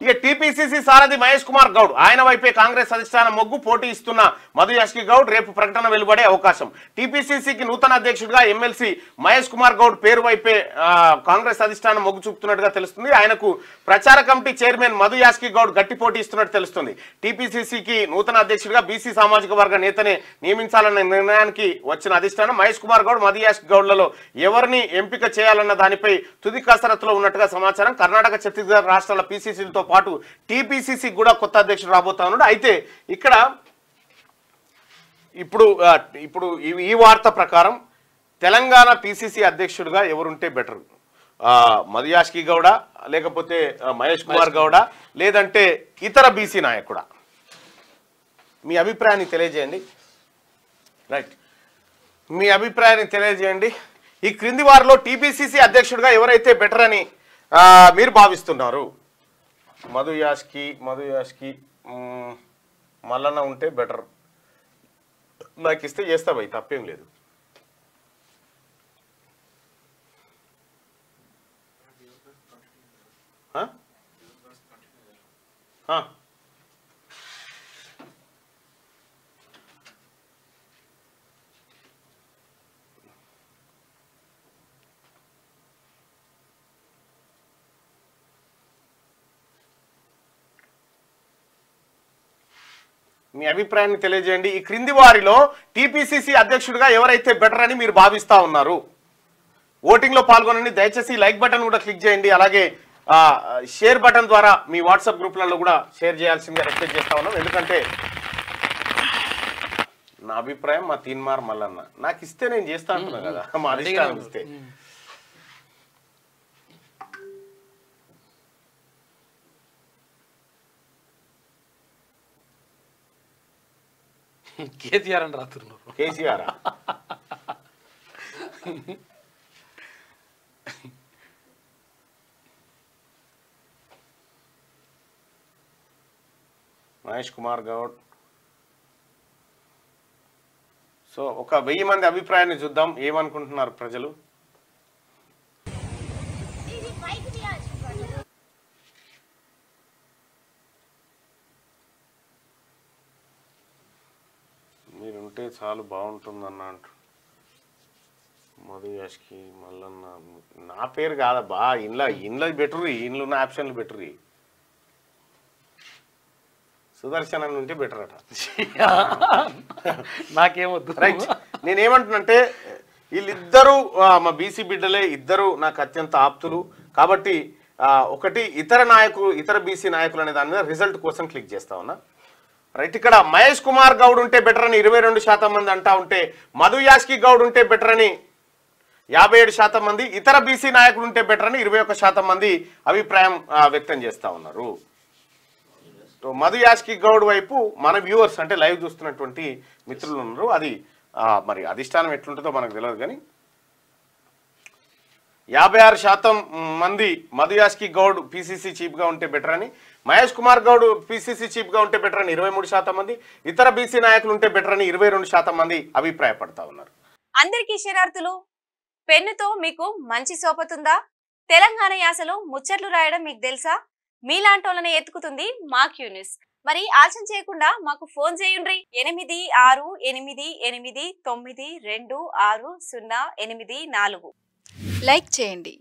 ఇక టీపీసీసీ సారథి మహేష్ కుమార్ గౌడ్ ఆయన వైపే కాంగ్రెస్ అధిష్టానం మొగ్గు. పోటీ ఇస్తున్న మధు యాష్కి గౌడ్ రేపు ప్రకటన వెలువడే అవకాశం. టీపీసీసీకి నూతన అధ్యక్షుడిగా ఎమ్మెల్సీ మహేష్ కుమార్ గౌడ్ పేరు వైపే కాంగ్రెస్ అధిష్టానం మొగ్గు చూపుతున్నట్టుగా తెలుస్తుంది. ఆయనకు ప్రచార కమిటీ చైర్మన్ మధు యాష్కి గౌడ్ గట్టి పోటీ ఇస్తున్నట్టు తెలుస్తుంది. టీపీసీసీకి నూతన అధ్యక్షుడిగా బీసీ సామాజిక వర్గ నేతనే నియమించాలన్న నిర్ణయానికి వచ్చిన అధిష్టానం మహేష్ కుమార్ గౌడ్ మధు యాష్కి గౌడ్లలో ఎవరిని ఎంపిక చేయాలన్న దానిపై తుది కసరత్తులో ఉన్నట్టుగా సమాచారం. కర్ణాటక, ఛత్తీస్గఢ్ రాష్ట్రాల పీసీసీలతో పాటు టీపీసీసీ కూడా కొత్త అధ్యక్షుడు రాబోతా ఉన్నాడు. అయితే ఇక్కడ ఇప్పుడు ఈ వార్త ప్రకారం తెలంగాణ పీసీసీ అధ్యక్షుడిగా ఎవరుంటే బెటర్? మధు యాష్కి గౌడ, లేకపోతే మహేష్ కుమార్ గౌడ, లేదంటే ఇతర బీసీ నాయకుడా? మీ అభిప్రాయాన్ని తెలియజేయండి. రైట్, మీ అభిప్రాయాన్ని తెలియజేయండి. ఈ క్రింది వారిలో టీపీసీసీ అధ్యక్షుడిగా ఎవరైతే బెటర్ అని మీరు భావిస్తున్నారు? మధు యాష్కి మల్లన్న ఉంటే బెటర్. నాకు ఇస్తే చేస్తా భయ్, తప్పేం లేదు. మీ అభిప్రాయాన్ని తెలియజేయండి. ఈ క్రింది వారిలో టీపీసీసీ అధ్యక్షుడిగా ఎవరైతే బెటర్ అని మీరు భావిస్తా ఉన్నారు? ఓటింగ్ లో పాల్గొనండి. దయచేసి లైక్ బటన్ కూడా క్లిక్ చేయండి. అలాగే షేర్ బటన్ ద్వారా మీ వాట్సాప్ గ్రూప్లలో కూడా షేర్ చేయాల్సిందిగా రిక్వెస్ట్ చేస్తా ఉన్నాం. ఎందుకంటే నా అభిప్రాయం మా తీన్మార్ మల్లన్న నాకు ఇస్తే నేను చేస్తా అంటున్నా కదా, మా అధిష్టానం ఇస్తే. కేసీఆర్ అని రాస్తున్నారు. కేసీఆర్ మహేష్ కుమార్ గౌడ్. సో ఒక 1000 మంది అభిప్రాయాన్ని చూద్దాం, ఏమనుకుంటున్నారు ప్రజలు. మీరుంటే చాలు బాగుంటుందన్న అంటు మధు యాష్కి మల్లన్న. నా పేరు కాదబ్బా, ఇండ్ల బెటరీ, ఇండ్లు ఉన్న ఆప్షన్లు బెటరీ. సుదర్శన్ ఉంటే బెటర్ అట. నాకేమొద్దు. రైట్, నేనేమంటున్నంటే వీళ్ళిద్దరూ మా బీసీ బిడ్డలే, ఇద్దరు నాకు అత్యంత ఆప్తులు. కాబట్టి ఒకటి ఇతర బీసీ నాయకులు అనే దాని మీద రిజల్ట్ కోసం క్లిక్ చేస్తా ఉన్నా. రైట్, ఇక్కడ మహేష్ కుమార్ గౌడ్ ఉంటే బెటర్ అని 22% మంది అంటా ఉంటే, మధు యాష్కి గౌడ్ ఉంటే బెటర్ అని 57% మంది, ఇతర బీసీ నాయకులు ఉంటే బెటర్ అని 21% మంది అభిప్రాయం వ్యక్తం చేస్తా ఉన్నారు. మధు యాష్కి గౌడ్ వైపు మన వ్యూవర్స్ అంటే లైవ్ చూస్తున్నటువంటి మిత్రులు ఉన్నారు. అది మరి అధిష్టానం ఎట్లుంటుందో మనకు తెలియదు, కానీ 56% మంది మధు యాష్కి గౌడ్ పీసీసీ చీఫ్గా ఉంటే బెటర్ అని, మహేష్ కుమార్ గౌడ్ పీసీసీ చీఫ్గా ఉంటే బెటర్ అని 23% మంది, ఇతర బీసీ నాయకులు ఉంటే బెటర్ అని 22% మంది అభిప్రాయపడతా ఉన్నారు. అందరికీ శరణార్థులు. పెన్నుతో మీకు మంచి సోపతుందా? తెలంగాణ యాసలో ముచ్చట్లు రాయడం మీకు తెలుసా? మీలాంటోళ్ళని ఎత్తుకుతుంది మా క్యూ న్యూస్. మరి ఆలస్యం చేయకుండా మాకు ఫోన్ చేయండి. 8688892608. లైక్ చేయండి.